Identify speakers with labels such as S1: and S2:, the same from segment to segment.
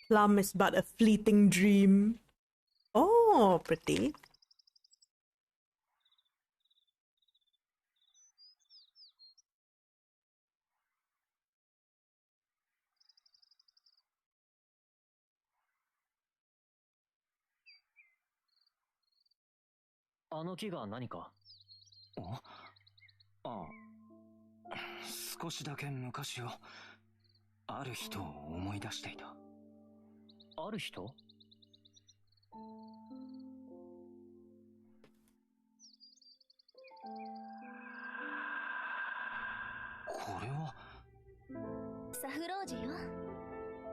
S1: Plum is but a fleeting dream. Oh, pretty.
S2: Oh, 少しだけ昔をある人を思い出していた。ある人？これはサフロージよ。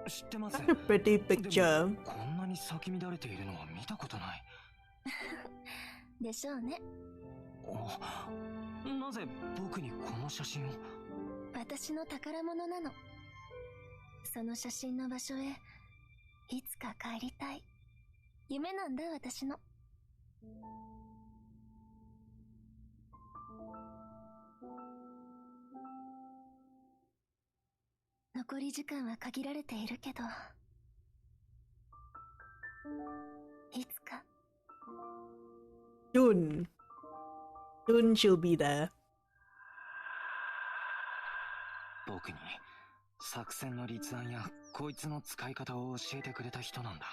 S2: 知ってます。
S1: Such a pretty picture.
S2: こんなに咲き乱れているのは見たことない。
S3: でしょうね。
S2: なぜ僕にこの写真を？
S3: 私の宝物なの。その写真の場所へいつか帰りたい。夢なんだ、私の。残り時間は限られているけど、いつか。
S1: Soon. Soon she'll be there.
S2: 僕に作戦の立案やこいつの使い方を教えてくれた人なんだ。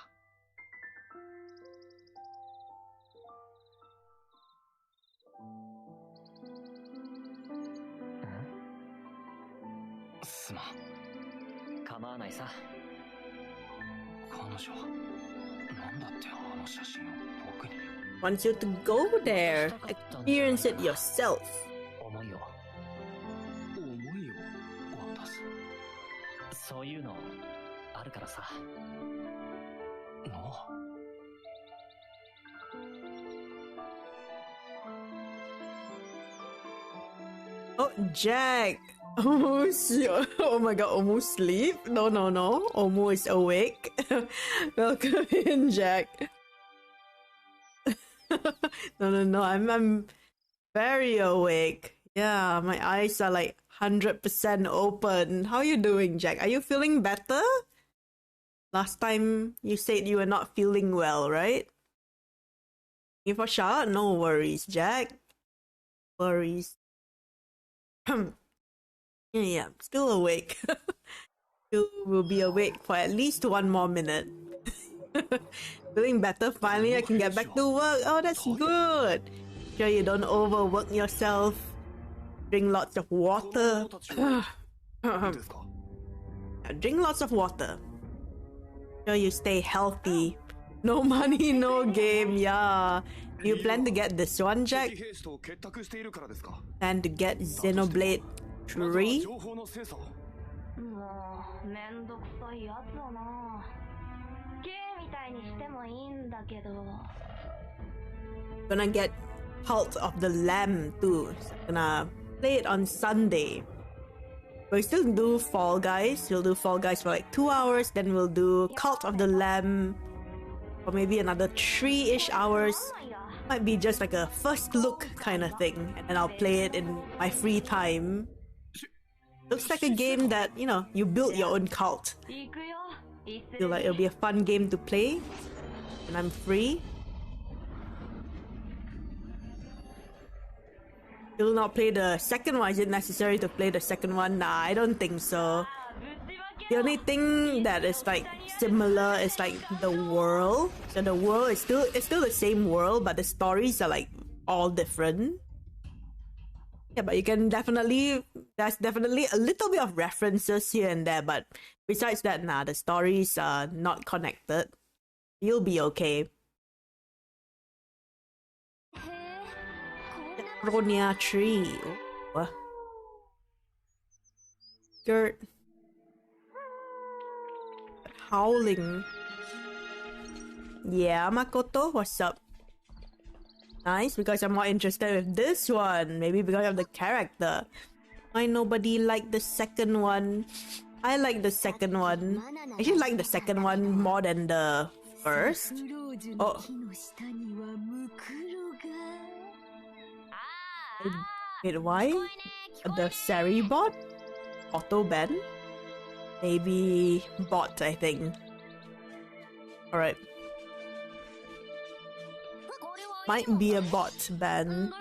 S2: すまん。構わないさ。彼女はなんだってあの写真を僕に。
S1: Wants you to go there. Experience it yourself.
S2: 思いを渡す。そういうのあるからさ。
S1: Oh, Jack. Almost, oh my god, almost sleep? No, almost awake. Welcome in, Jack. No, I'm very awake. Yeah, my eyes are like 100% open. How are you doing, Jack? Are you feeling better? Last time you said you were not feeling well, right? Give a shot? No worries, Jack. Worries. Yeah, still awake. You will be awake for at least 1 more minute. Feeling better? Finally, I can get back to work. Oh, that's good. Sure you don't overwork yourself. Drink lots of water. Drink lots of water. Sure you stay healthy. No money, no game. Yeah. You plan to get this one, Jack? Plan to get Xenoblade 3? Gonna get Cult of the Lamb too. So gonna play it on Sunday. We'll still do Fall Guys. We'll do Fall Guys for like 2 hours. Then we'll do Cult of the Lamb for maybe another 3-ish hours. Might be just like a first look kind of thing. And then I'll play it in my free time. Looks like a game that, you know, you build your own cult. Feel like it'll be a fun game to play when I'm free. Still not play the second one. Is it necessary to play the second one? Nah, I don't think so. The only thing that is like similar is like the world. So the world is still the same world, but the stories are like all different. Yeah, but you can definitely, there's definitely a little bit of references here and there, but besides that, nah, the stories are not connected. You'll be okay. Ronia tree. Oh. Dirt. Howling. Yeah, Makoto, what's up? Nice, because I'm more interested with this one. Maybe because of the character. Why nobody liked the second one? I like the second one. I actually like the second one more than the first. Oh. Wait, why? The Sari bot? Auto ban? Maybe bot, I think. Alright. Might be a bot ban.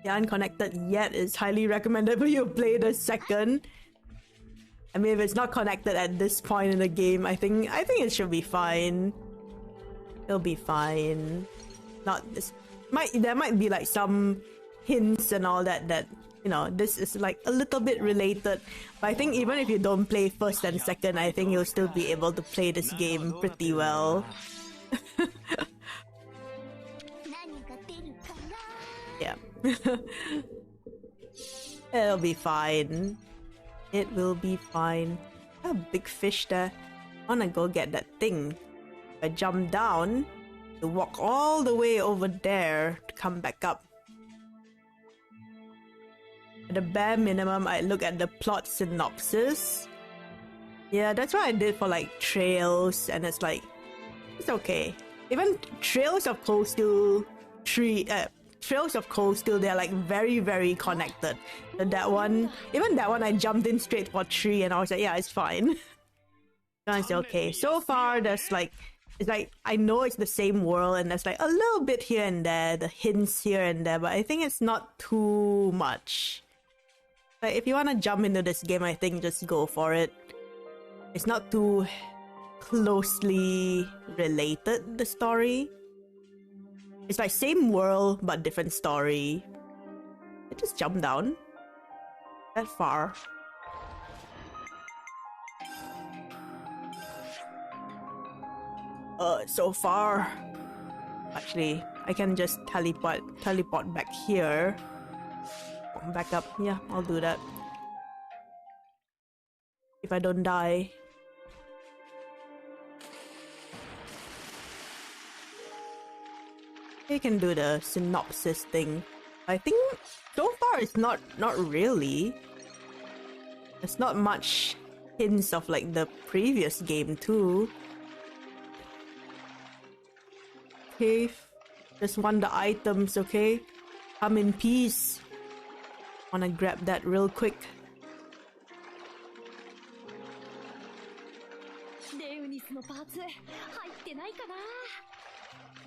S1: Yeah, unconnected yet is highly recommended for you to play the second. I mean, if it's not connected at this point in the game, I think it should be fine. It'll be fine. Not this. There might be like some hints and all that you know, this is like a little bit related. But I think even if you don't play first and second, I think you'll still be able to play this game pretty well. Yeah. It'll be fine. It will be fine. A big fish there. I wanna go get that thing. I jump down to walk all the way over there to come back up. At the bare minimum, I look at the plot synopsis. Yeah, that's what I did for like Trails, and it's like, it's okay. Even Trails of Cold Steel 3, Trails of Cold Steel, they're like very, very connected. And that one, even that one, I jumped in straight for 3 and I was like, yeah, it's fine. It's okay. So far, there's like, it's like, I know it's the same world and there's like a little bit here and there, the hints here and there, but I think it's not too much. Like, if you want to jump into this game, I think just go for it. It's not too closely related, the story. It's like same world, but different story. I just jump down. That far. So far. Actually, I can just teleport back here. Back up. Yeah, I'll do that. If I don't die. You can do the synopsis thing. I think so far it's not really. There's not much hints of like the previous game too. Okay, just want the items, okay? Come in peace. Wanna grab that real quick.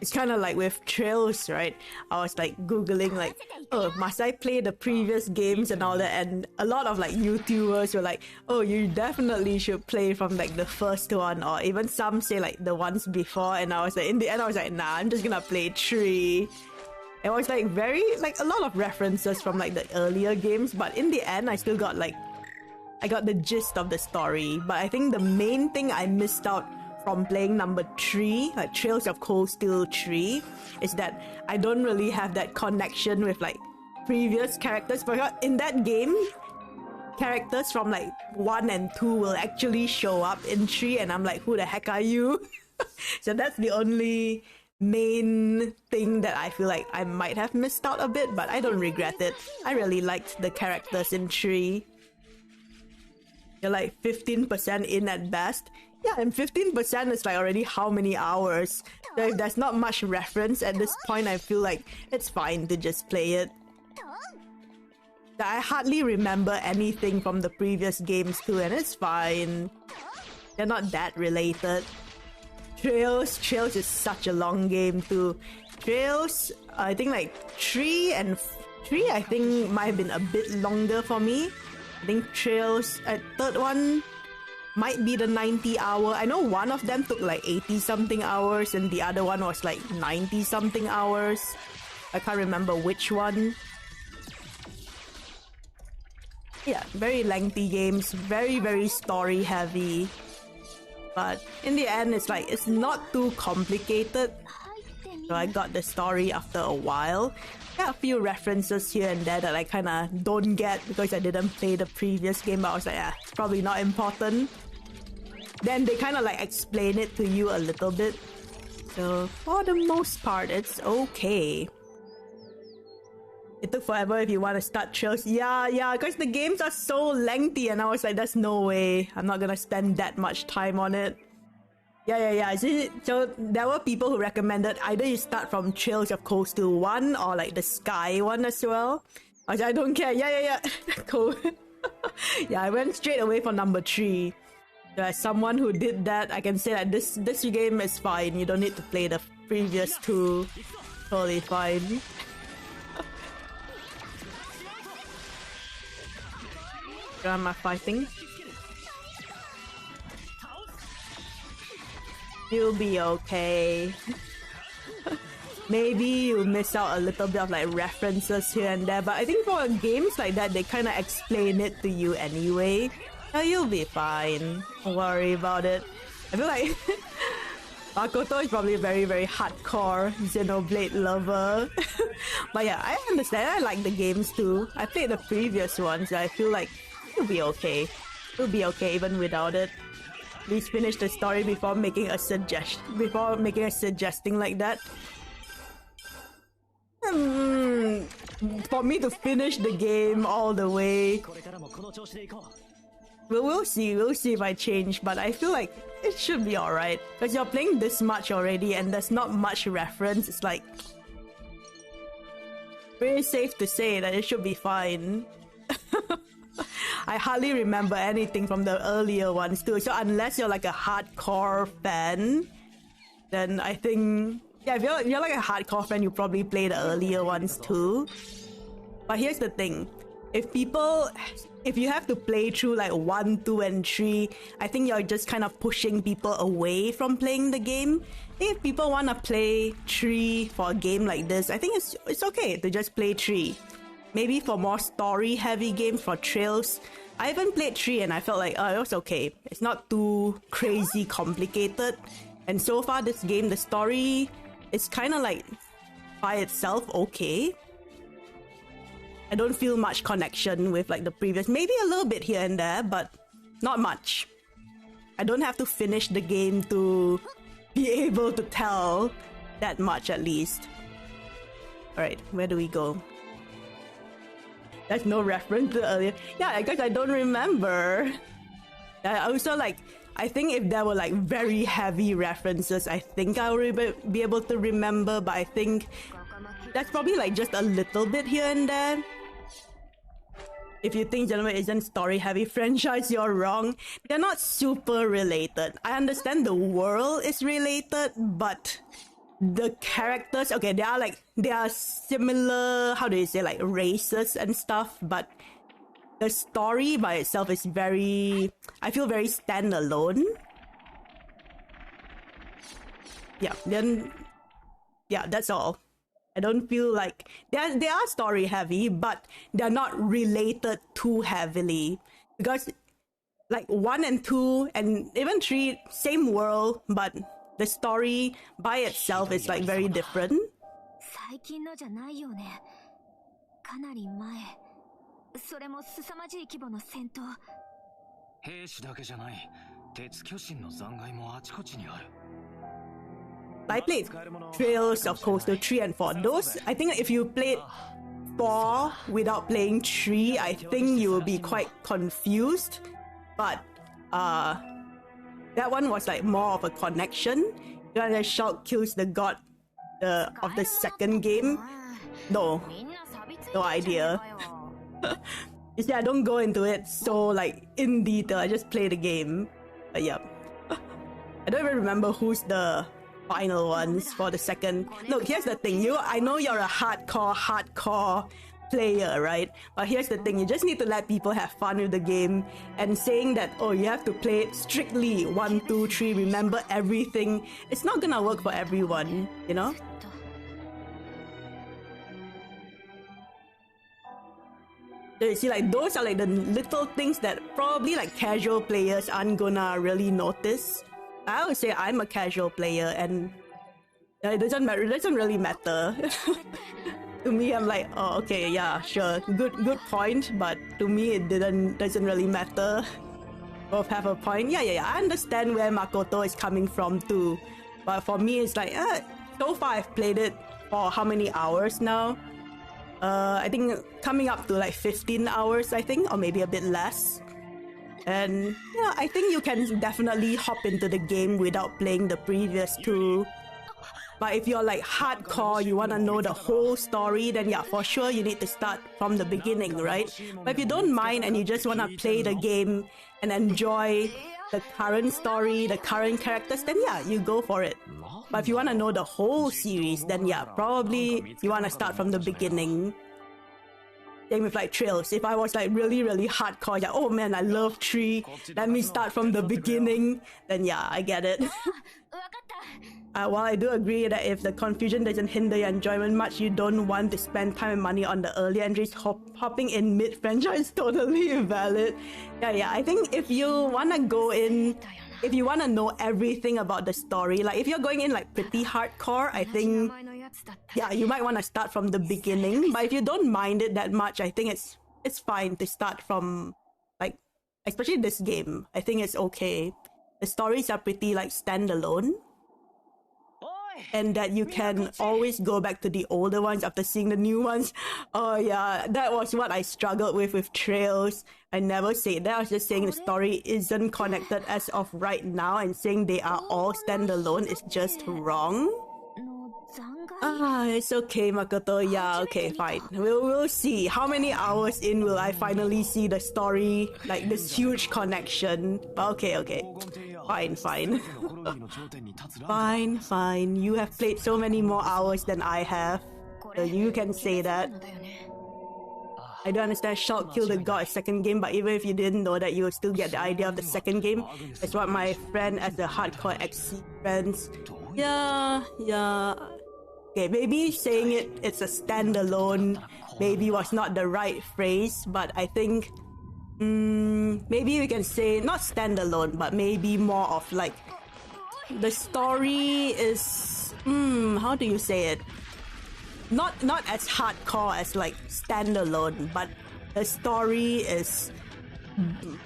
S1: It's kind of like with Trails, right? I was like googling like, oh, must I play the previous games and all that? And a lot of like YouTubers were like, oh, you definitely should play from like the first one, or even some say like the ones before. And I was like, in the end, I was like, nah, I'm just gonna play 3. It was like very, like a lot of references from like the earlier games, but in the end, I still got like, I got the gist of the story. But I think the main thing I missed out from playing number 3, like Trails of Cold Steel 3, is that I don't really have that connection with like previous characters. Because in that game, characters from like 1 and 2 will actually show up in 3, and I'm like, who the heck are you? So that's the only main thing that I feel like I might have missed out a bit, but I don't regret it. I really liked the characters in 3. You're like 15% in at best. Yeah, and 15% is like already how many hours? So if there's not much reference at this point, I feel like it's fine to just play it. I hardly remember anything from the previous games too, and it's fine. They're not that related. Trails is such a long game too. Trails, I think like 3 I think might have been a bit longer for me. I think Trails, third one might be the 90 hour. I know one of them took like 80 something hours and the other one was like 90 something hours. I can't remember which one. Yeah, very lengthy games, very, very story heavy. But in the end, it's like, it's not too complicated. So I got the story after a while. There are a few references here and there that I kind of don't get because I didn't play the previous game, but I was like, yeah, it's probably not important. Then they kind of like explain it to you a little bit. So for the most part, it's okay. It took forever if you want to start Trails. Yeah, because the games are so lengthy and I was like, there's no way. I'm not gonna spend that much time on it. Yeah. So there were people who recommended either you start from Trails of Cold Steel 1 or like the Sky one as well. I was like, I don't care. Yeah. Cool. Yeah, I went straight away for number 3. As someone who did that, I can say that this game is fine. You don't need to play the previous two. Totally fine. Am I fighting? You'll be okay. Maybe you miss out a little bit of like references here and there, but I think for games like that, they kind of explain it to you anyway. So you'll be fine. Don't worry about it. I feel like Makoto is probably a very, very hardcore Xenoblade lover. But yeah, I understand. I like the games too. I played the previous ones. So I feel like it'll be okay. It'll be okay even without it. Please finish the story before making a suggesting like that. For me to finish the game all the way. We'll see if I change, but I feel like it should be alright. Because you're playing this much already and there's not much reference, it's like very safe to say that it should be fine. I hardly remember anything from the earlier ones too, so unless you're like a hardcore fan, then I think, yeah, if you're like a hardcore fan, you probably play the earlier ones too. But here's the thing, if you have to play through like 1, 2, and 3, I think you're just kind of pushing people away from playing the game. I think if people want to play 3 for a game like this, I think it's okay to just play 3. Maybe for more story-heavy games, for Trails, I haven't played 3 and I felt like, oh, it was okay. It's not too crazy complicated. And so far, this game, the story is kind of like, by itself, okay. I don't feel much connection with like the previous, maybe a little bit here and there, but not much. I don't have to finish the game to be able to tell that much at least. Alright, where do we go? There's no reference to earlier. Yeah, I guess I don't remember. I also like, I think if there were like very heavy references, I think I would be able to remember, but I think that's probably like just a little bit here and there. If you think Xenoblade isn't story-heavy franchise, you're wrong. They're not super related. I understand the world is related, but the characters, okay, they are similar, how do you say, like races and stuff, but the story by itself is very, I feel very standalone. Yeah, that's all. I don't feel like they are story heavy, but they're not related too heavily, because like 1 and 2 and even 3, same world, but the story by itself is like very different.
S3: 最近のじゃないよね。かなり前。それも凄まじい規模の戦闘。
S2: 兵士だけじゃない。鉄巨神の残骸もあちこちにある。
S1: I played Trails of Coastal 3 and 4. Those, I think if you played 4 without playing 3, I think you will be quite confused. But that one was like more of a connection. The Shulk kills the god of the second game. No idea. You see, I don't go into it so like in detail. I just play the game. But yeah, I don't even remember who's the final ones for the second. Look, here's the thing. I know you're a hardcore player, right? But here's the thing. You just need to let people have fun with the game, and saying that, oh, you have to play it strictly 1, 2, 3, remember everything. It's not gonna work for everyone, you know? So you see, like, those are like the little things that probably like casual players aren't gonna really notice. I would say I'm a casual player and it doesn't really matter. To me, I'm like, oh, okay, yeah, sure, good point, but to me it doesn't really matter. Both have a point. Yeah, I understand where Makoto is coming from too, but for me it's like, so far I've played it for how many hours now? I think coming up to like 15 hours, I think, or maybe a bit less. And yeah, I think you can definitely hop into the game without playing the previous two. But if you're like hardcore, you want to know the whole story, then yeah, for sure you need to start from the beginning, right? But if you don't mind and you just want to play the game and enjoy the current story, the current characters, then yeah, you go for it. But if you want to know the whole series, then yeah, probably you want to start from the beginning. Same with like Trails. If I was like really hardcore, like, oh man, I love 3, let me start from the beginning, then yeah, I get it. While I do agree that if the confusion doesn't hinder your enjoyment much, you don't want to spend time and money on the early entries, hopping in mid-franchise totally valid. Yeah, I think if you want to go in, if you want to know everything about the story, like if you're going in like pretty hardcore, I think, yeah, you might want to start from the beginning. But if you don't mind it that much, I think it's fine to start from, like, especially this game, I think it's okay. The stories are pretty like standalone, and that you can always go back to the older ones after seeing the new ones. Oh yeah, that was what I struggled with Trails. I never said that. I was just saying the story isn't connected as of right now, and saying they are all standalone is just wrong. It's okay, Makoto. Yeah, okay, fine. We'll see. How many hours in will I finally see the story, like this huge connection? Okay. Fine. Fine. You have played so many more hours than I have, so you can say that. I don't understand Shulk killed the god second game, but even if you didn't know that, you would still get the idea of the second game. That's what my friend as the hardcore XC friends. Yeah. Okay, maybe saying it's a standalone maybe was not the right phrase, but I think maybe we can say not standalone, but maybe more of like the story is how do you say it? Not as hardcore as like standalone, but the story is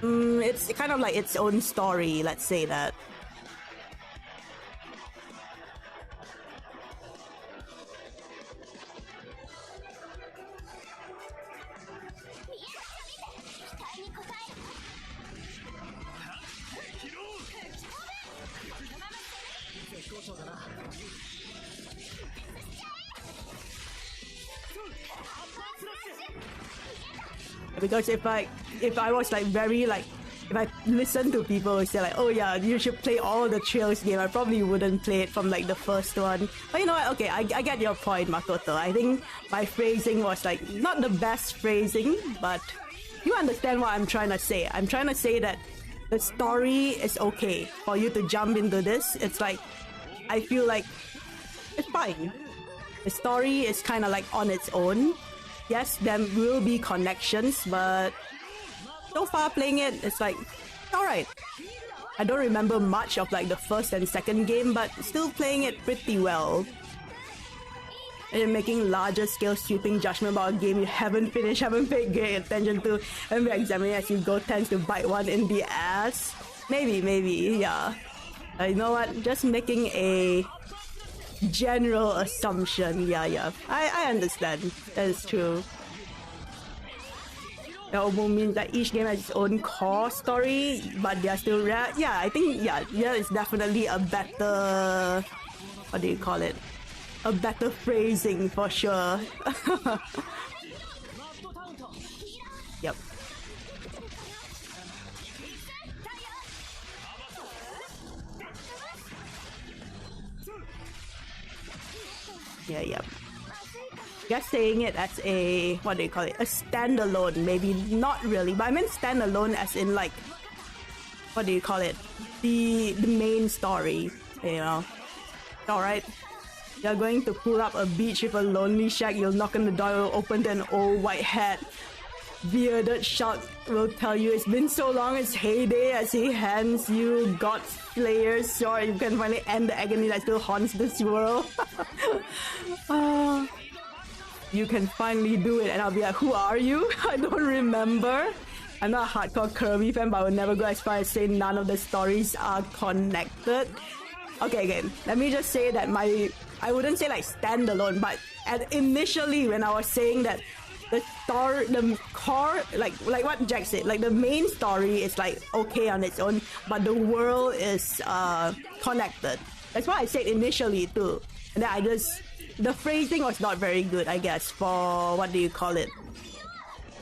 S1: it's kind of like its own story, let's say that. Because if I was like very like, if I listened to people who say like, oh yeah, you should play all the Trails game, I probably wouldn't play it from like the first one. But you know what, okay, I get your point, Makoto. I think my phrasing was like not the best phrasing, but you understand what I'm trying to say. I'm trying to say that the story is okay for you to jump into this. It's like, I feel like it's fine. The story is kind of like on its own. Yes, there will be connections, but so far playing it, it's like, alright. I don't remember much of like the first and second game, but still playing it pretty well. And you're making larger scale sweeping judgment about a game you haven't finished, haven't paid great attention to, and be examining as you go tends to bite one in the ass. Maybe, yeah. You know what, just making a general assumption. Yeah. I understand. That is true. It almost means that each game has its own core story, but they are still rare. Yeah, I think there is definitely a better, what do you call it? A better phrasing for sure. Yep. Yeah. Just saying it as a, what do you call it? A standalone, maybe not really, but I meant standalone as in like, what do you call it? The main story, you know. Alright. You're going to pull up a beach with a lonely shack, you'll knock on the door, will open to an old white hat. Bearded Shulk will tell you it's been so long, it's heyday, as he hands you God Slayer's sword. You can finally end the agony that still haunts this world. You can finally do it, and I'll be like, who are you? I don't remember. I'm not a hardcore Kirby fan, but I will never go as far as say none of the stories are connected. Okay, again, let me just say that I wouldn't say like standalone, but initially when I was saying that the core, like what Jack said, like the main story is like okay on its own, but the world is connected. That's what I said initially too. And then the phrasing was not very good, I guess, for what do you call it?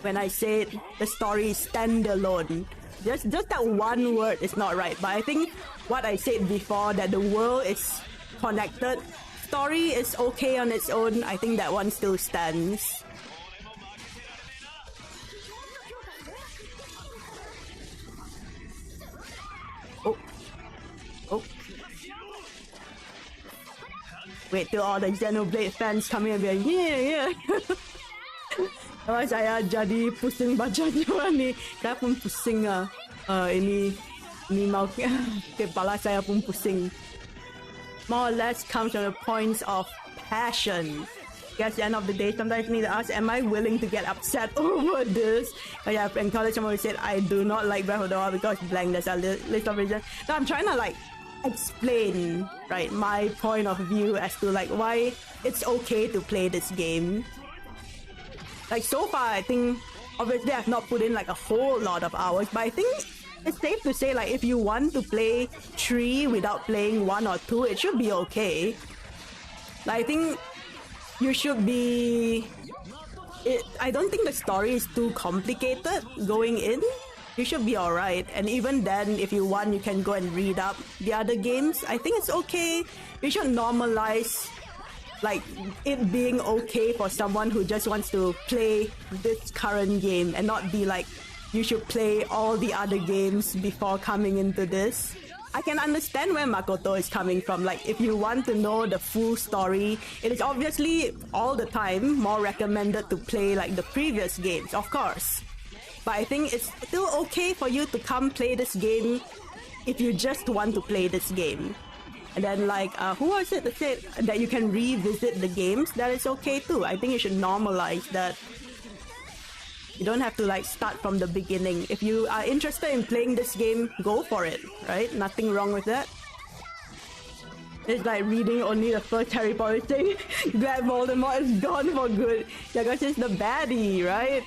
S1: When I said the story is standalone. Just that one word is not right. But I think what I said before, that the world is connected, story is okay on its own, I think that one still stands. Oh. Wait till all the Xenoblade fans come in and be like, yeah. Kalau saya jadi pusing bacanya ni, saya pun pusing ini mau kepala saya pun pusing. More or less comes from the points of passion. Guess at the end of the day, sometimes you need to ask, am I willing to get upset over this? Yeah, in college, someone said, I do not like Breath of the Wild because blank, there's a list of reasons. So I'm trying to like explain, right, my point of view as to like why it's okay to play this game. Like so far, I think obviously I've not put in like a whole lot of hours, but I think it's safe to say like if you want to play 3 without playing 1 or 2, it should be okay. Like, I think you should be... I don't think the story is too complicated going in. You should be alright. And even then, if you want, you can go and read up the other games. I think it's okay. We should normalize like it being okay for someone who just wants to play this current game and not be like, you should play all the other games before coming into this. I can understand where Makoto is coming from. Like, if you want to know the full story, it is obviously all the time more recommended to play like the previous games, of course. But I think it's still okay for you to come play this game if you just want to play this game. And then like, who was it that said that you can revisit the games? That is okay too. I think you should normalize that. You don't have to like start from the beginning. If you are interested in playing this game, go for it, right? Nothing wrong with that. It's like reading only the first Harry Potter thing. Glad Voldemort is gone for good. Yeah, because it's the baddie, right?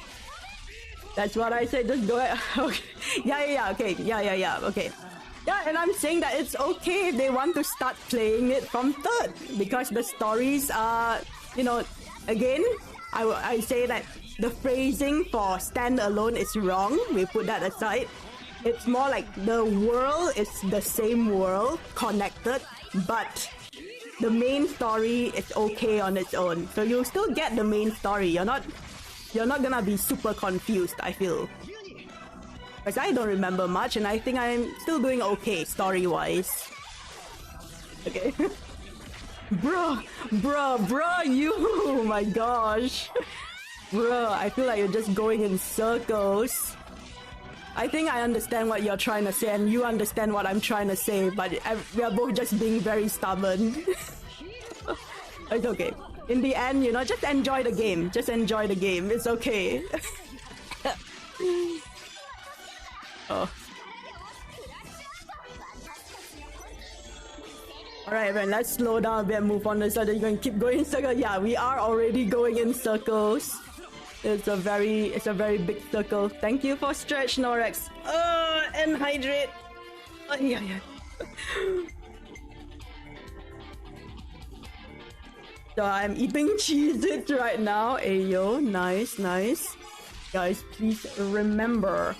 S1: That's what I said. Just go ahead. Okay. Yeah. Okay. Yeah. Okay. Yeah, and I'm saying that it's okay if they want to start playing it from 3rd, because the stories are, you know, again, I say that the phrasing for standalone is wrong. We put that aside. It's more like the world is the same world, connected, but the main story is okay on its own. So you'll still get the main story. You're not gonna be super confused, I feel. Because I don't remember much, and I think I'm still doing okay story-wise. Okay. Bro, you! Oh my gosh. Bro, I feel like you're just going in circles. I think I understand what you're trying to say, and you understand what I'm trying to say, but we are both just being very stubborn. It's okay. In the end, you know, just enjoy the game. Just enjoy the game. It's okay. Oh. Alright, man, let's slow down a bit and move on so that you can keep going in circles. Yeah, we are already going in circles. It's a very big circle. Thank you for stretch, Norex. And hydrate. Yeah. So I'm eating Cheez-Its right now. Ayo, nice. Guys, please remember,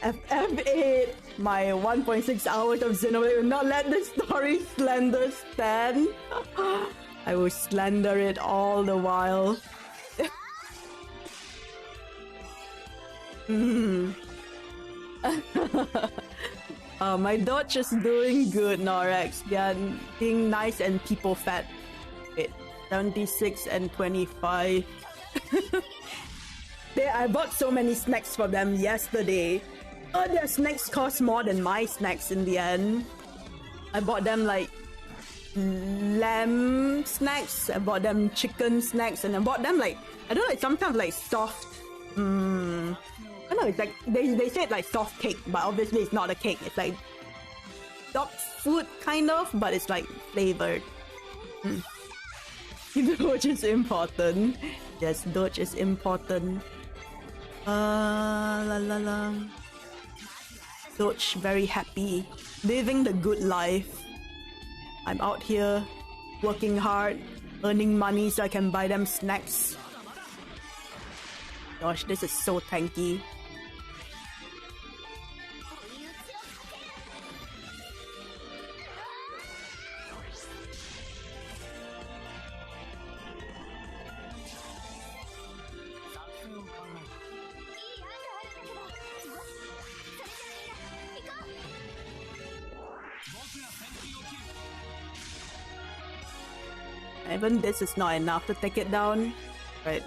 S1: FF8, my 1.6 hours of Xenoblade will not let the story slander stand. I will slander it all the while. My Dodge is doing good, Norex. They are being nice and people fat. Wait, 76 and 25. I bought so many snacks for them yesterday. Their snacks cost more than my snacks in the end. I bought them like lamb snacks, I bought them chicken snacks, and I bought them like, I don't know, it's some kind of like soft, I don't know, it's like, they said like soft cake, but obviously it's not a cake, it's like dog food kind of, but it's like flavored. Doge is important. Yes, Doge is important. Doge very happy, living the good life. I'm out here working hard, earning money so I can buy them snacks. Gosh, this is so tanky. Even this is not enough to take it down. Right.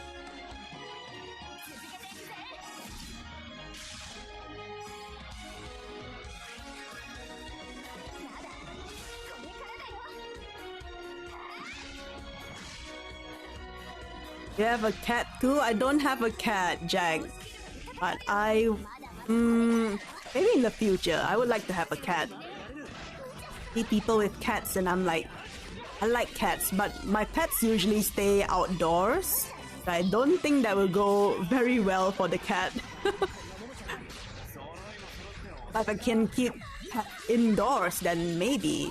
S1: You have a cat too? I don't have a cat, Jack. But maybe in the future, I would like to have a cat. See people with cats and I'm like, I like cats, but my pets usually stay outdoors. So I don't think that will go very well for the cat. But if I can keep indoors, then maybe.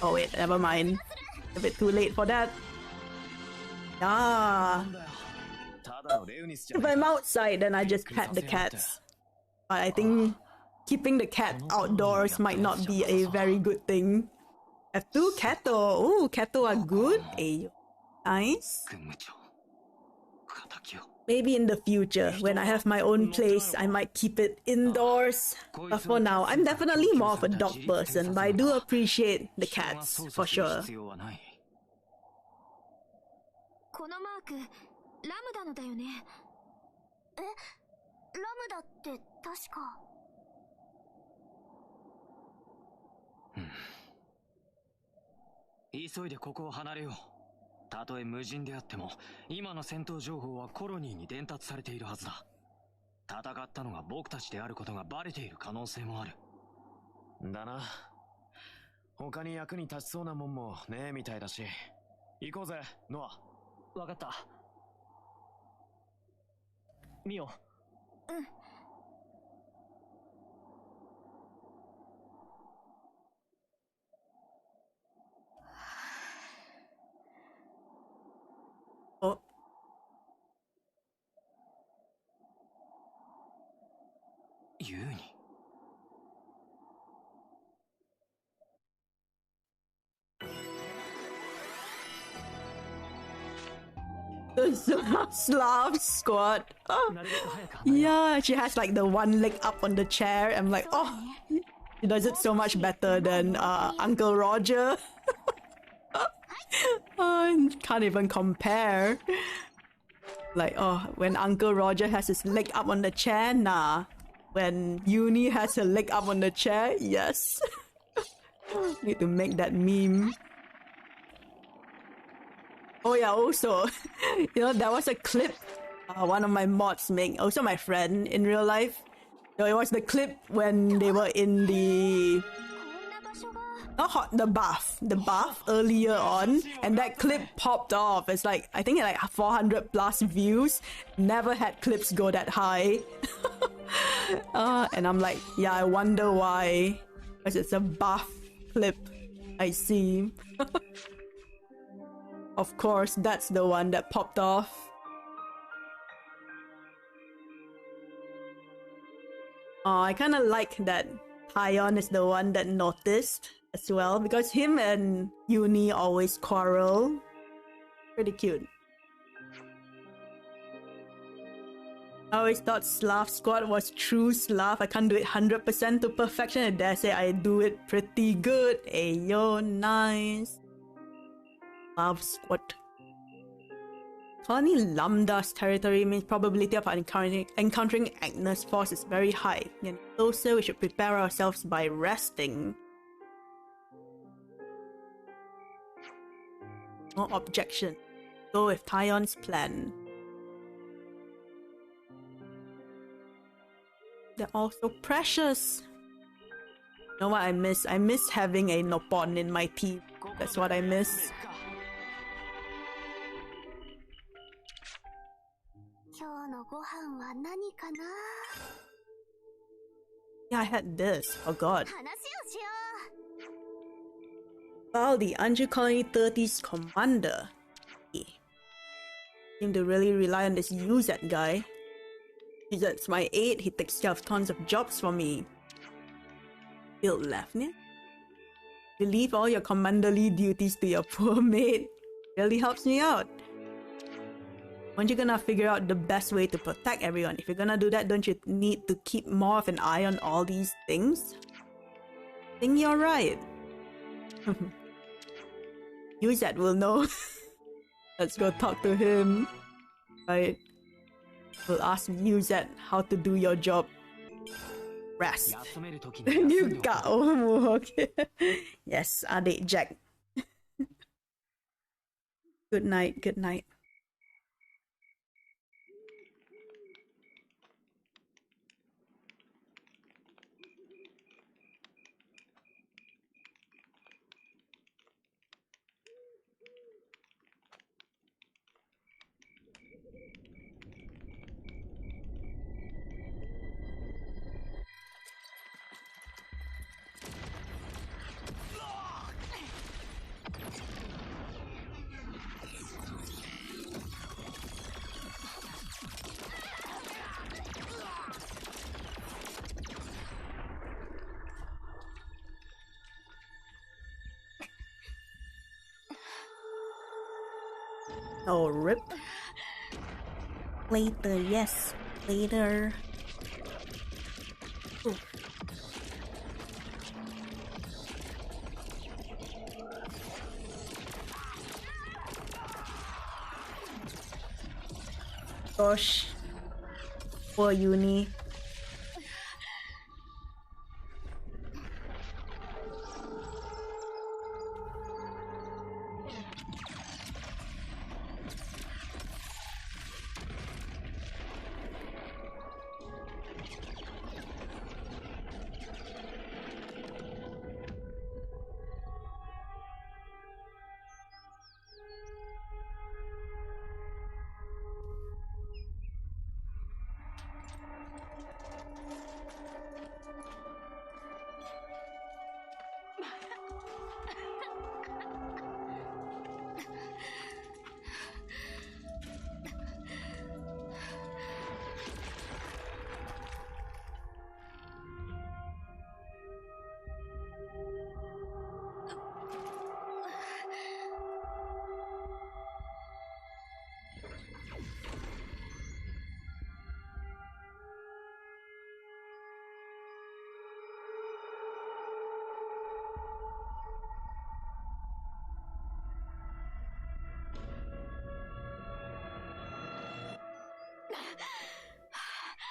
S1: Oh wait, never mind. A bit too late for that. Ah. If I'm outside, then I just pet the cats. But I think keeping the cat outdoors might not be a very good thing. F2 Kato. Oh, Kato are good. Ayo. Nice. Maybe in the future, when I have my own place, I might keep it indoors. But for now, I'm definitely more of a dog person, but I do appreciate the cats, for sure.
S3: このマーク、ラムダのだよね。え、ラムダって確か。
S2: 急いでここを離れよう。たとえ無人であっても、今の戦闘情報はコロニーに伝達されているはずだ。戦ったのが僕たちであることがバレている可能性もある。だな。他に役に立ちそうなもんもねえみたいだし。行こうぜ、ノア。わかった。ミオ。うん。
S1: Oh.
S2: Yuni.
S1: The Slav squad. Oh. Yeah, she has like the one leg up on the chair. I'm like, oh, she does it so much better than Uncle Roger. Oh, can't even compare. Like, oh, when Uncle Roger has his leg up on the chair, nah. When Uni has her leg up on the chair, yes. Need to make that meme. Oh yeah, also, you know, there was a clip one of my mods made, also my friend in real life. So it was the clip when they were in the the bath earlier on, and that clip popped off. It's like, I think like 400 plus views. Never had clips go that high. And I'm like, yeah, I wonder why. Because it's a bath clip. I see. Of course, that's the one that popped off. Oh, I kind of like that Tyon is the one that noticed as well, because him and Uni always quarrel. Pretty cute. I always thought Slav Squad was true Slav. I can't do it 100% to perfection. I dare say I do it pretty good. Ayo, nice. Slav Squad. Colony Lambda's territory means probability of encountering Agnes Force is very high. And also, we should prepare ourselves by resting. No objection. Go with Tyon's plan. They're all so precious. You know what I miss? I miss having a Nopon in my team. That's what I miss. Yeah, I had this. Oh god. Well, the Anju Colony 30's commander. Seem to really rely on this UZ guy. He's my 8, he takes care of tons of jobs for me. Build Lefnia? You leave all your commanderly duties to your poor mate. Really helps me out. Aren't you gonna figure out the best way to protect everyone? If you're gonna do that, don't you need to keep more of an eye on all these things? think you're right. Yuzet will know. Let's go talk to him. Right. We'll ask Yuzet how to do your job. Rest. You got okay. Yes, adik Jack. Good night, good night. Oh, rip. Later, yes. Later. Ooh. Gosh. Poor Uni.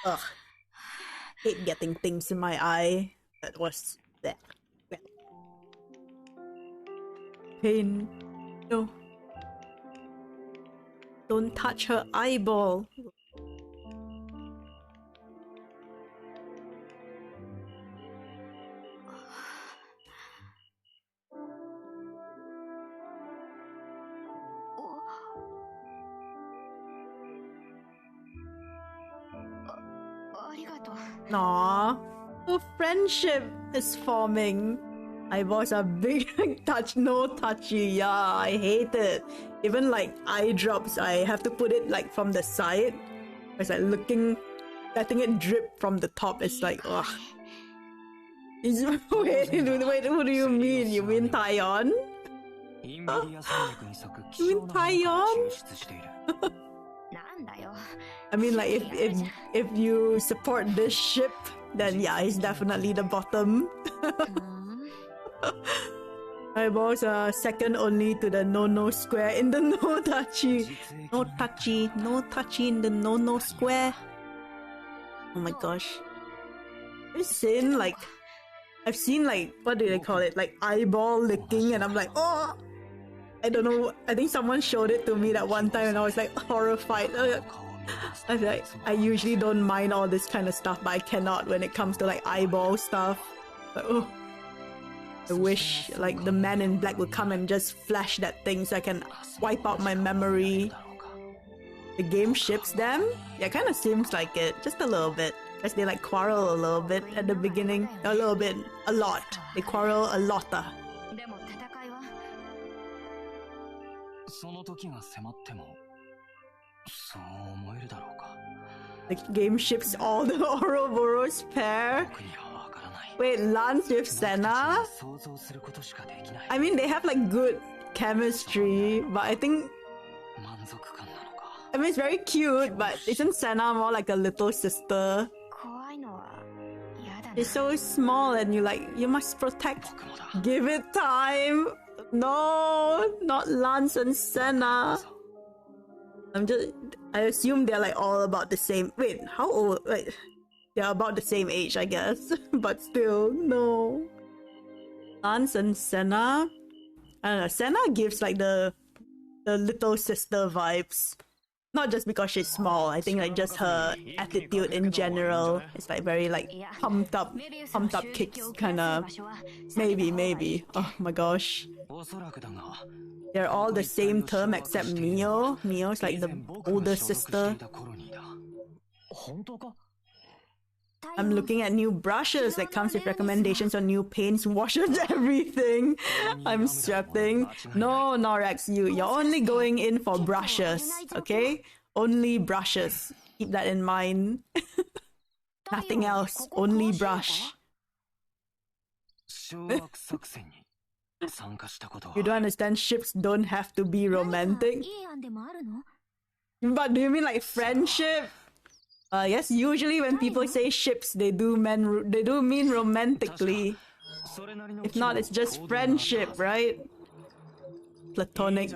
S1: Ugh. Hate getting things in my eye. That was that. Pain. No. Don't touch her eyeball. Aww, a friendship is forming. Eyeballs are big. Touch, no touchy. Yeah, I hate it. Even like eye drops, I have to put it like from the side. It's like letting it drip from the top. It's like, ugh. Wait, what do you mean? You mean Taiwan? You mean Taiwan? I mean, like, if you support this ship, then yeah, it's definitely the bottom. Eyeballs are second only to the no square in the no touchy. No touchy in the no square. Oh my gosh. I've seen like, what do they call it? Like eyeball licking, and I'm like, oh! I don't know, I think someone showed it to me that one time and I was like horrified. I was like, I usually don't mind all this kind of stuff, but I cannot when it comes to like eyeball stuff. But, oh, I wish like the man in black would come and just flash that thing so I can wipe out my memory. The game ships them? Yeah, it kind of seems like it, just a little bit. Because they like quarrel a little bit at the beginning. A little bit, a lot. They quarrel a lot. The game ships all the Ouroboros pair. Wait, Lance with Senna? I mean, they have like good chemistry, but I think... I mean, it's very cute, but isn't Senna more like a little sister? It's so small and you must protect.
S2: 僕もだ。
S1: Give it time. No, not Lance and Senna. I assume they're like all about the same. Wait, how old? Like, they're about the same age, I guess. But still, no. Lance and Senna. I don't know. Senna gives like the little sister vibes. Not just because she's small. I think like just her attitude in general. It's like very like pumped up kicks kind of. Maybe. Oh my gosh.
S2: おそらくだが、
S1: They're all the same term except Mio. Mio's like the older sister.
S2: 本当か？
S1: I'm looking at new brushes that comes with recommendations on new paints, washes, everything. I'm sweating. No, Norex, you're only going in for brushes, okay? Only brushes. Keep that in mind. Nothing else. Only brush.
S2: 掌握作戦に参加したことは。
S1: You don't understand ships don't have to be romantic? But do you mean like friendship? Yes, usually when people say ships, they do mean romantically. If not, it's just friendship, right? Platonic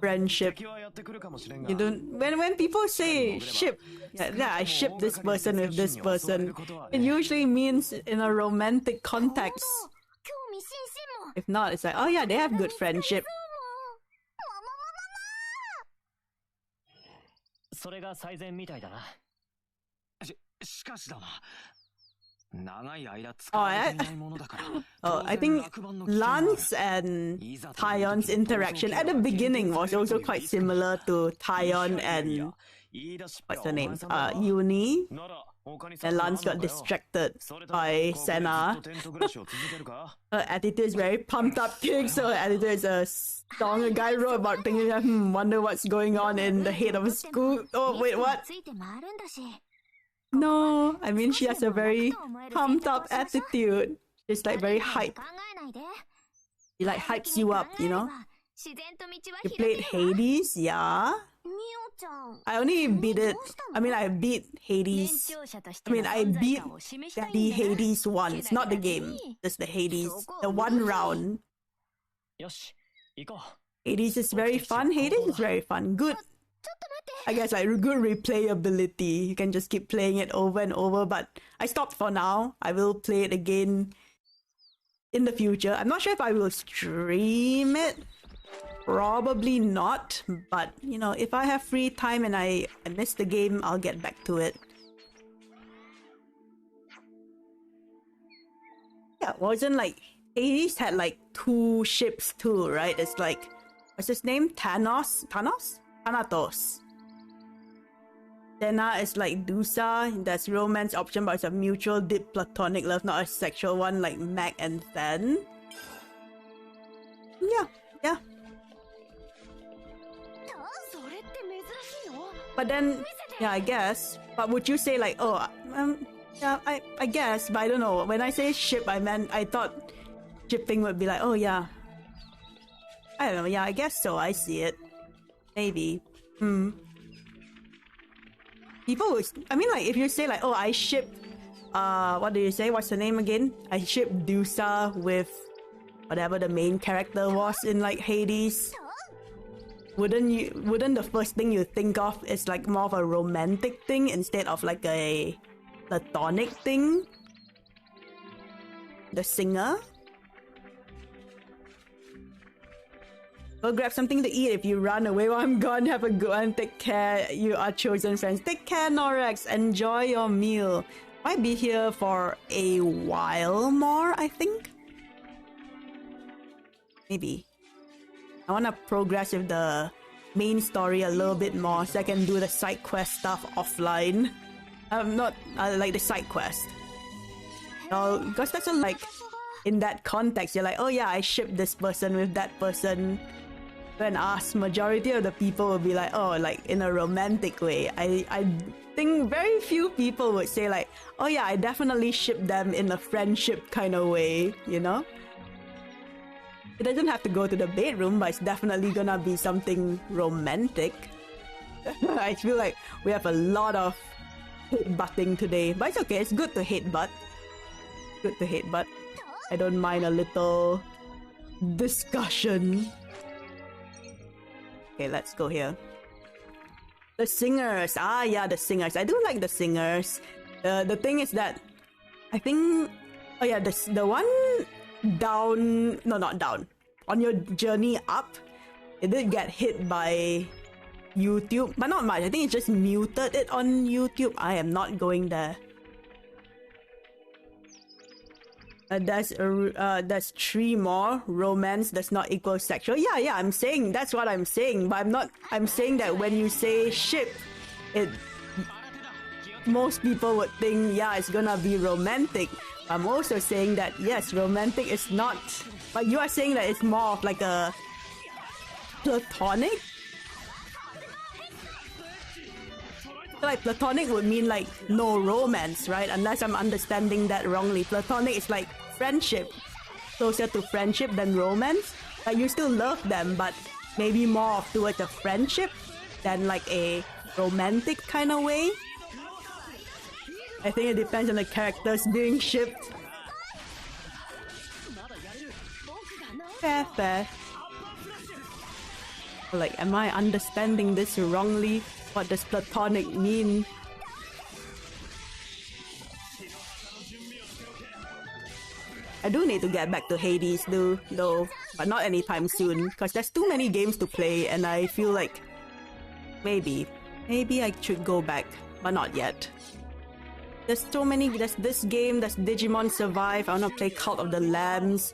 S1: friendship. You don't. When people say ship, yeah, I ship this person with this person. It usually means in a romantic context. If not, it's like, oh yeah, they have good friendship.
S2: それが最善みたいだな。しかしだな。長い間使われていないものだから。
S1: Oh, I think Lance and Tayon's interaction at the beginning was also quite similar to Tayon and what's her name? Uni. And Lance got distracted by Senna. Her attitude is very pumped up kick, so her attitude is a song a guy wrote about thinking, wonder what's going on in the head of a school. Oh, wait, what? No, I mean she has a very pumped up attitude. It's like very hype. She like hypes you up, you know? You played Hades, yeah? I only beat it. I mean, I beat Hades. I mean, I beat the Hades once, not the game. Just the Hades, the one round. Hades is very fun. Hades is very fun. Good. I guess like good replayability. You can just keep playing it over and over, but I stopped for now. I will play it again in the future. I'm not sure if I will stream it. Probably not, but you know, if I have free time and I miss the game, I'll get back to it. Yeah, wasn't like Hades had like 2 ships too, right? It's like, what's his name? Thanatos? Senna is like Dusa. There's romance option, but it's a mutual deep platonic love, not a sexual one like Mac and Then. Yeah. But then, yeah, I guess. But would you say like, oh, yeah, I guess, but I don't know. When I say ship, I thought shipping would be like, oh yeah. I don't know, yeah, I guess so. I see it. Maybe. People would, I mean like, if you say like, oh, I ship, what do you say? What's the name again? I ship Dusa with whatever the main character was in like Hades. Wouldn't the first thing you think of is like more of a romantic thing instead of like a platonic thing? The singer? Go grab something to eat if you run away while I'm gone. Have a good one. Take care. You are chosen friends. Take care, Norex. Enjoy your meal. Might be here for a while more, I think. Maybe. I want to progress with the main story a little bit more so I can do the side quest stuff offline. Not like the side quest. Because that's like, in that context, you're like, oh yeah, I shipped this person with that person. When asked, majority of the people will be like, oh, like in a romantic way. I think very few people would say like, oh yeah, I definitely ship them in a friendship kind of way, you know? It doesn't have to go to the bedroom, but it's definitely gonna be something romantic. I feel like we have a lot of head-butting today, but it's okay, it's good to head-butt. good to hate, but I don't mind a little discussion. Okay, let's go here. The singers. Ah, yeah, the singers. I do like the singers. The thing is that I think, oh yeah, the one down, no, not down. On your journey up, it did get hit by YouTube, but not much. I think it just muted it on YouTube. I am not going there. That's 3 more. Romance does not equal sexual. Yeah, I'm saying, that's what I'm saying, but I'm saying that when you say ship, most people would think, yeah, it's gonna be romantic. I'm also saying that, yes, romantic is not, but you are saying that it's more of like a platonic? Like platonic would mean like no romance, right? Unless I'm understanding that wrongly. Platonic is like friendship, closer to friendship than romance. Like you still love them, but maybe more towards a friendship than like a romantic kind of way. I think it depends on the characters being shipped. Fair. Like, am I understanding this wrongly? What does platonic mean? I do need to get back to Hades though, but not anytime soon, because there's too many games to play and I feel like maybe I should go back, but not yet. There's so many, there's this game, there's Digimon Survive, I wanna play Cult of the Lambs,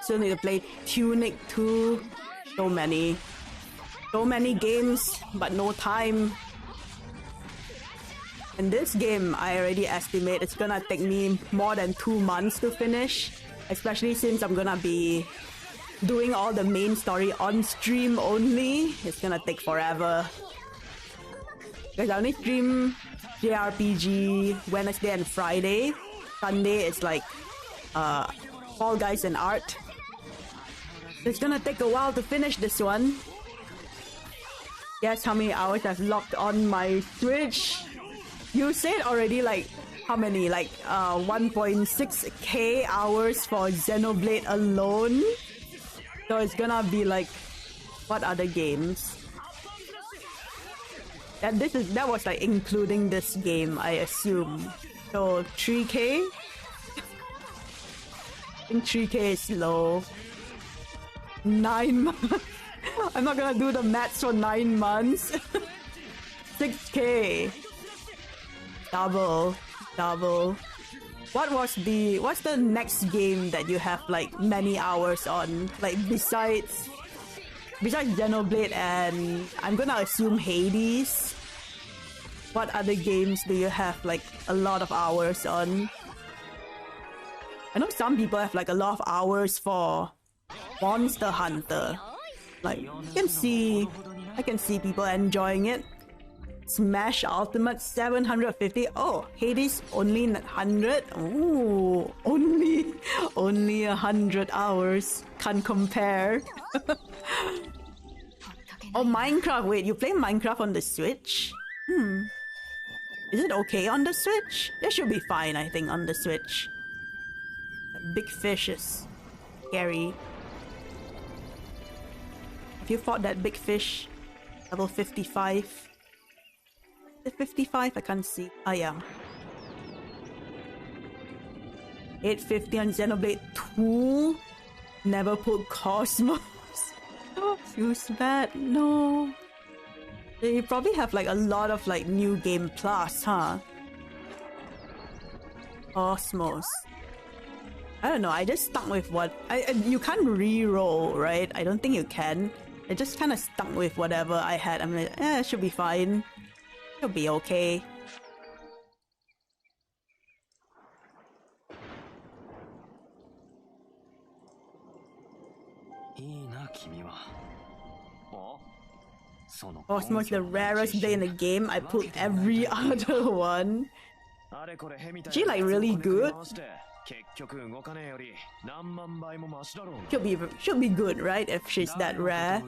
S1: still need to play Tunic 2, so many games, but no time. And this game, I already estimate it's gonna take me more than 2 months to finish, especially since I'm gonna be doing all the main story on stream only. It's gonna take forever. Because I only stream JRPG Wednesday and Friday. Sunday is like Fall Guys and art. It's gonna take a while to finish this one. Guess how many hours I've logged on my Switch? You said already, like, how many? Like 1.6k hours for Xenoblade alone? So it's gonna be like, what other games? And that was like including this game, I assume. So 3k? I think 3k is low. 9 months. I'm not gonna do the maths for 9 months. 6k. Double. What's the next game that you have like many hours on? Like besides Xenoblade and I'm gonna assume Hades. What other games do you have like a lot of hours on? I know some people have like a lot of hours for Monster Hunter. Like I can see people enjoying it. Smash Ultimate 750. Oh, Hades only 100. Oh, only 100 hours. Can't compare. Oh, Minecraft. Wait, you play Minecraft on the Switch? Is it okay on the Switch? It should be fine, I think, on the Switch. Big fish is scary. Have you fought that big fish? Level 55. Is it 55? I can't see. Oh, yeah. 850 on Xenoblade 2. Never put Cosmos. Feels bad. No. You probably have like a lot of like New Game Plus, huh? Cosmos. I don't know. I just stuck with what you can't re-roll, right? I don't think you can. I just kind of stuck with whatever I had. I'm like, it should be fine. It'll be okay. Cosmos the rarest day in the game. I put every other one. Is she like really good? Should be good, right? If she's that rare.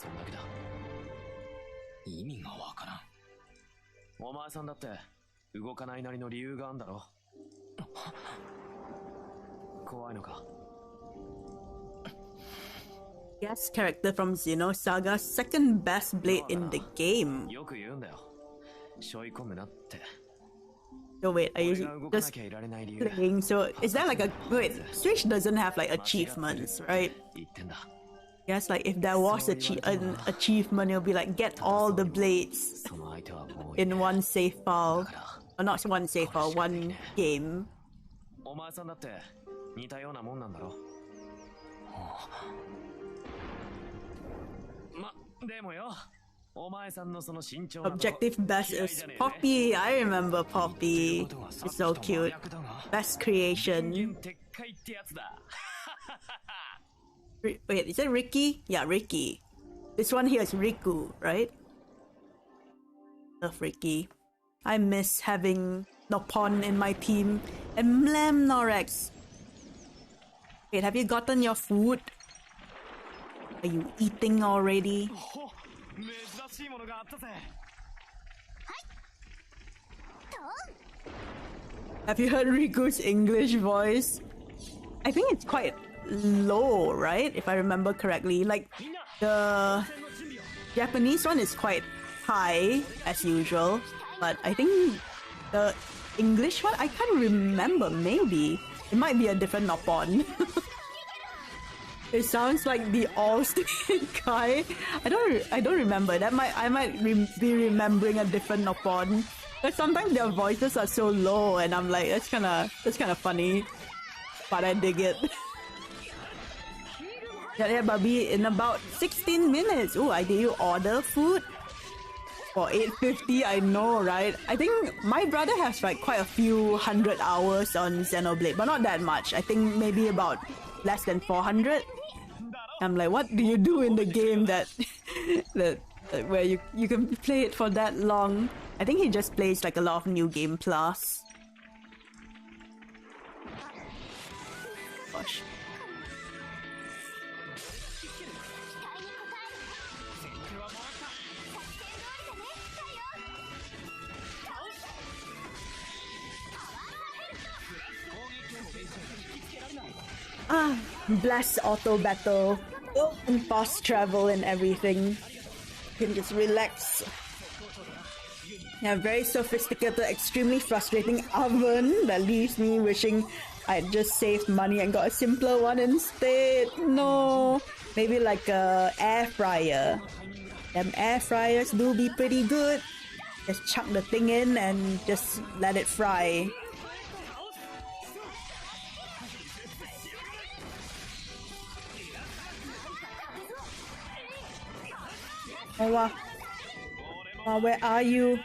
S2: そんだけだ。意味がわからん。お前さんだって動かないなりの理由があんだろ。怖いのか。
S1: Guest character from Xenosaga, second best blade in the game.
S2: よく言うんだよ。背負い込むなって。
S1: So wait, are you just playing? So is that like a wait? Switch doesn't have like achievements, right? Yes, like if there was an achievement, it'll be like get all the blades in one save file, or not one save file, one game.
S2: お前さんだって似たようなもんなんだろ。ま、でもよ。
S1: Objective best is Poppy. I remember Poppy. It's so cute. Best creation. Wait, is it Ricky? Yeah, Ricky. This one here is Riku, right? Love Ricky. I miss having Nopon in my team. And Mlem Norex. Wait, have you gotten your food? Are you eating already? Have you heard Riku's English voice? I think it's quite low, right? If I remember correctly. Like, the Japanese one is quite high, as usual. But I think the English one, I can't remember. Maybe. It might be a different Nopon. It sounds like the All-State guy. I don't remember. I might be remembering a different Nopon. But sometimes their voices are so low, and I'm like, that's kind of funny. But I dig it. Yeah, Bobby, in about 16 minutes. Oh, did you order food? For 850, I know, right? I think my brother has like quite a few 100 hours on Xenoblade, but not that much. I think maybe about less than 400. I'm like, what do you do in the game that where you can play it for that long? I think he just plays like a lot of New Game Plus. Gosh. Bless auto battle and fast travel and everything. You can just relax. Yeah, very sophisticated, extremely frustrating oven that leaves me wishing I'd just saved money and got a simpler one instead. No, maybe like a air fryer. Them air fryers do be pretty good. Just chuck the thing in and just let it fry. Oh, wow, where are you?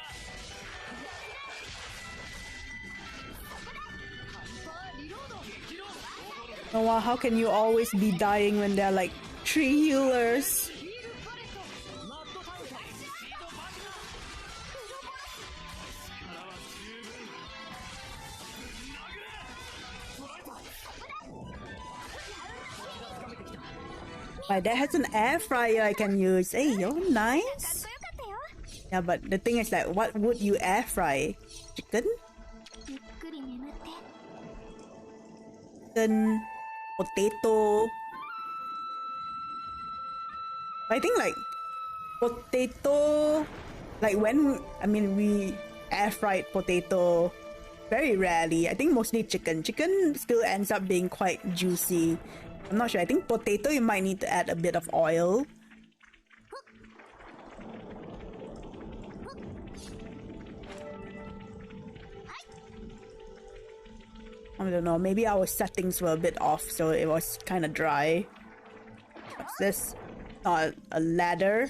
S1: Oh, wow, how can you always be dying when there are like 3 healers? My dad has an air fryer I can use. Hey, yo, nice. Yeah, but the thing is that what would you air fry? Chicken? Chicken, potato. I think like potato, like when we air fried potato very rarely. I think mostly chicken. Chicken still ends up being quite juicy. I'm not sure. I think potato you might need to add a bit of oil. I don't know. Maybe our settings were a bit off, so it was kind of dry. What's this? Not a ladder.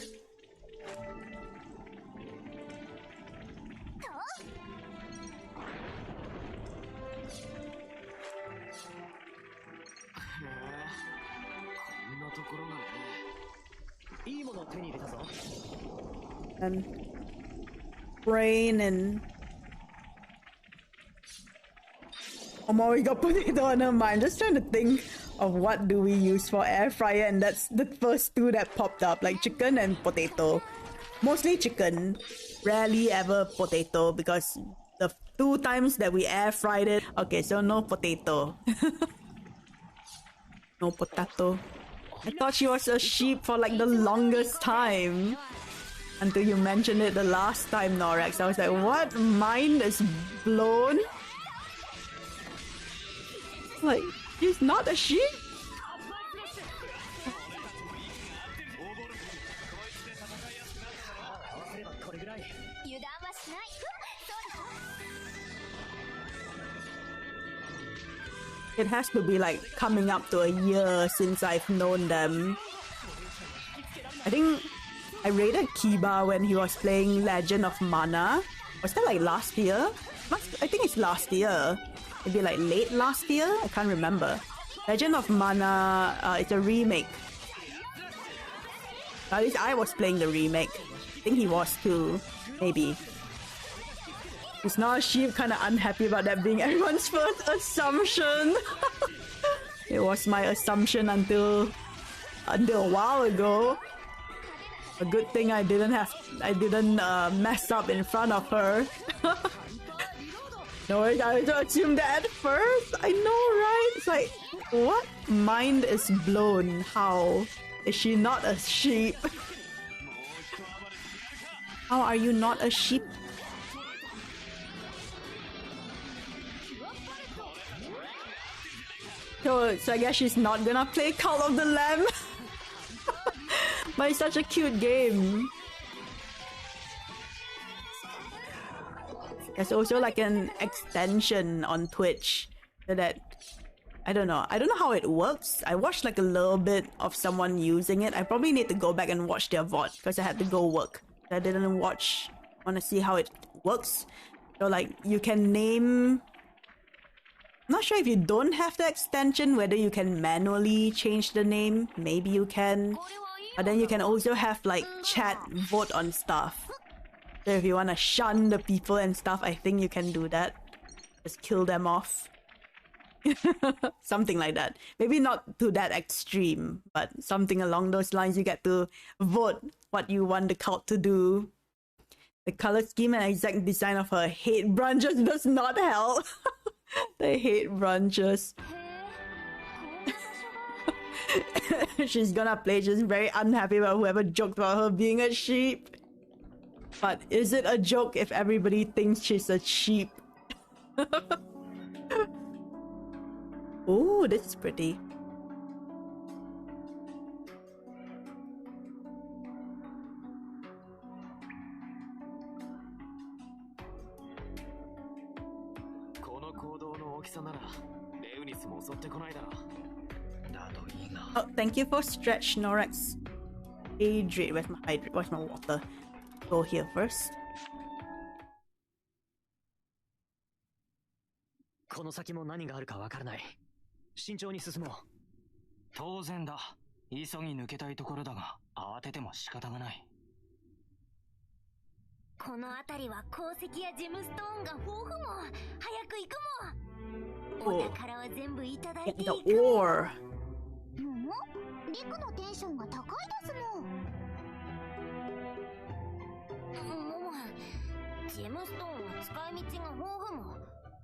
S1: And brain and oh, we got potato on her mind. Just trying to think of what do we use for air fryer, and that's the first two that popped up, like chicken and potato. Mostly chicken, rarely ever potato, because the 2 times that we air fried it. Okay, so no potato. No potato. I thought she was a sheep for like the longest time. Until you mentioned it the last time, Norex. I was like, what? Mind is blown? Like, she's not a sheep? It has to be like coming up to a year since I've known them. I think I raided Kiba when he was playing Legend of Mana. Was that like last year? I think it's last year. Maybe like late last year? I can't remember. Legend of Mana, it's a remake. At least I was playing the remake. I think he was too. Maybe. He's not a sheep, kind of unhappy about that being everyone's first assumption. It was my assumption until a while ago. A good thing I didn't mess up in front of her. No, I assumed that at first. I know, right? It's like, what? Mind is blown. How? Is she not a sheep? How are you not a sheep? So I guess she's not gonna play Cult of the Lamb. But it's such a cute game. There's also like an extension on Twitch so that I don't know how it works. I watched like a little bit of someone using it. I probably need to go back and watch their VOD because I had to go work. I didn't want to see how it works. So like you can name, I'm not sure if you don't have the extension whether you can manually change the name. Maybe you can. But then you can also have like chat vote on stuff. So if you want to shun the people and stuff, I think you can do that. Just kill them off. Something like that. Maybe not to that extreme, but something along those lines. You get to vote what you want the cult to do. The color scheme and exact design of her hate branches does not help. The hate branches. She's gonna play just very unhappy about whoever joked about her being a sheep. But is it a joke if everybody thinks she's a sheep? Oh, this is pretty. Oh, thank you for stretch, Norex. Hydrate. Where's my water? Go here first.
S2: この先も何があるかわからない。慎重に進もう。当然だ。急ぎ抜けたいところだが、慌てても仕方がない。
S3: この辺りは鉱石やジムストーンが豊富も。早く行くも。お宝は全部いただいていく。
S1: The ore.
S3: リクのテンションが高いですもん。ジェムストーンは使い道が豊富も。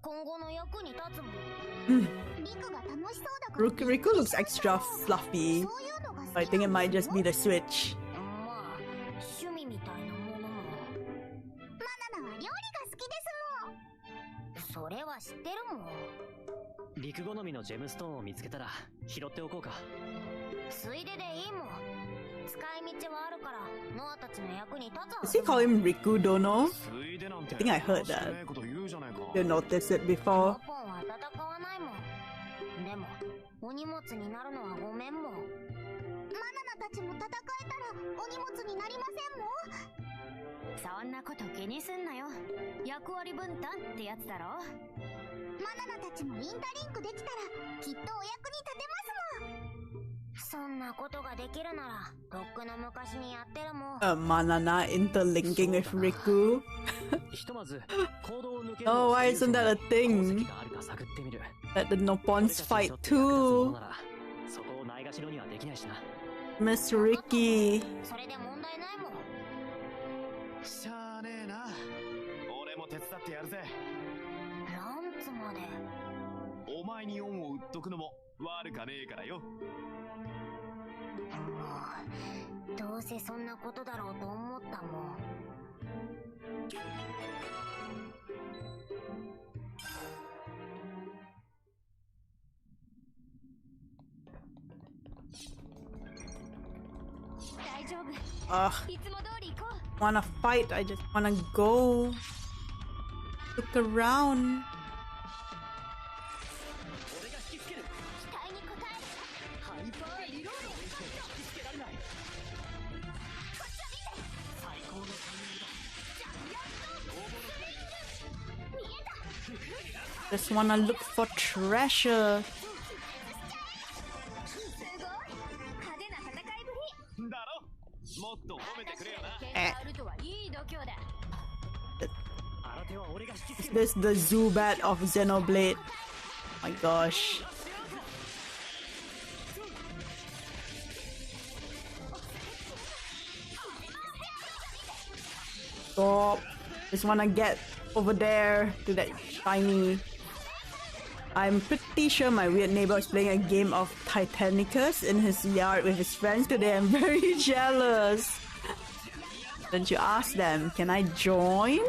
S3: 今後の役に立つもん。リクが楽しそうだから。
S1: Riku looks extra fluffy. I think it might just be the switch.
S3: まあ、趣味みたいなものも。マナナは料理が好きですもん。それは知ってるもん。
S2: リク好みのジェムストーンを見つけたら拾っておこうか。
S3: ついででいいもん。使い道はあるからノアたちの役に立つ。
S1: Does he call him Riku Dono? I think I heard that. You noticed it before.
S3: ポンは戦わないもん。でもお荷物になるのはごめんもん。マナナたちも戦えたらお荷物になりませんもん。そんなこと気にすんなよ。役割分担ってやつだろ。マナナたちもインタリンクできたらきっとお役に立てますもん。そんなことができるならとっくの昔にやってるもん。
S1: Manana interlinking with Riku. Oh, why isn't that a thing? Let the Noppons fight too.
S2: そこをないがしろにはできないしな。
S1: Miss Ricky.
S3: それで問題ないもん。
S4: しゃあねえな。俺も手伝ってやるぜ。
S3: ランツまで。
S4: お前に恩を売っとくのも悪かねえからよ。
S3: もうどうせそんなことだろうと思ったもん。大丈夫。
S1: Ugh.
S3: いつも通り行こう。
S1: Wanna fight? I just wanna go. Look around.
S3: 期待に応える。ハイパーリロード。こっちを見て。最高のタイミングだ。じゃあやっと見えた。
S1: Just wanna look for treasure.
S3: すごい派手な戦いぶり。
S4: だろ。もっと褒めてくれよな。
S3: 喧嘩売るとはいい度胸だ。
S1: Is this the Zubat of Xenoblade? Oh my gosh. Stop. Just wanna get over there to that shiny. I'm pretty sure my weird neighbor is playing a game of Titanicus in his yard with his friends today. I'm very jealous. Don't you ask them, can I join?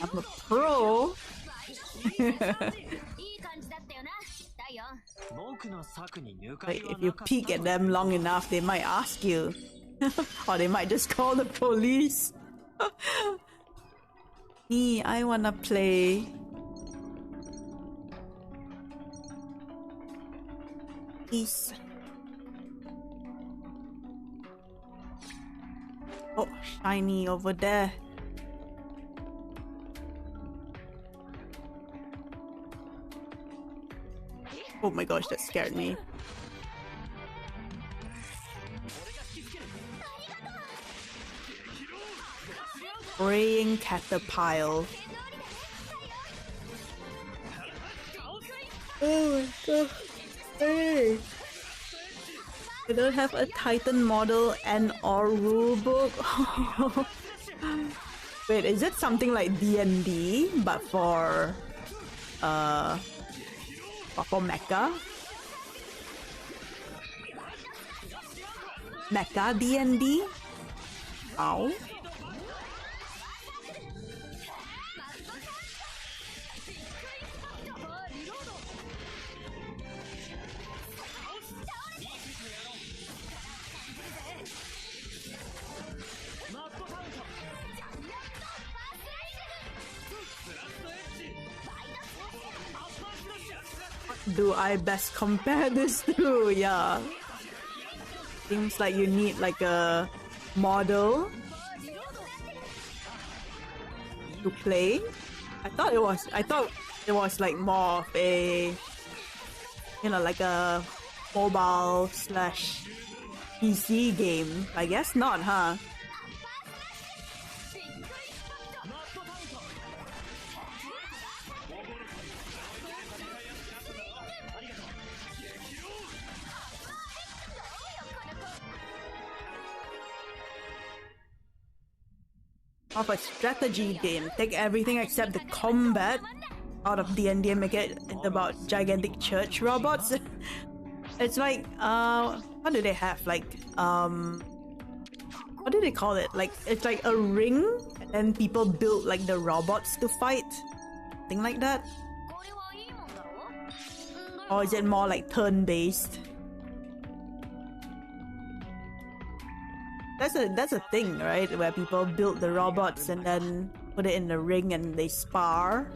S1: I'm a pro.
S3: いい感じだったよな。第4。
S2: 僕の策に抜か
S1: Like
S2: りは
S1: if you
S2: なかった
S1: peek at them long enough, they might ask you. Or they might just call the police. Me, I wanna play. Peace. Oh, shiny over there. Oh my gosh, that scared me. Praying caterpillar. Oh my god. Hey. I don't have a Titan model and or rulebook. Wait, is it something like D&D but for Mecha? Mecha D&D? Ow. Do I best compare this to? Yeah. Seems like you need like a model to play. I thought it was like more of a, you know, like a mobile slash PC game. I guess not, huh? Of a strategy game. Take everything except the combat out of D&D and make it about gigantic church robots. It's like what do they have? Like what do they call it? Like it's like a ring and then people build like the robots to fight. Thing like that. Or is it more like turn-based? That's a thing, right? Where people build the robots and then put it in the ring and they spar.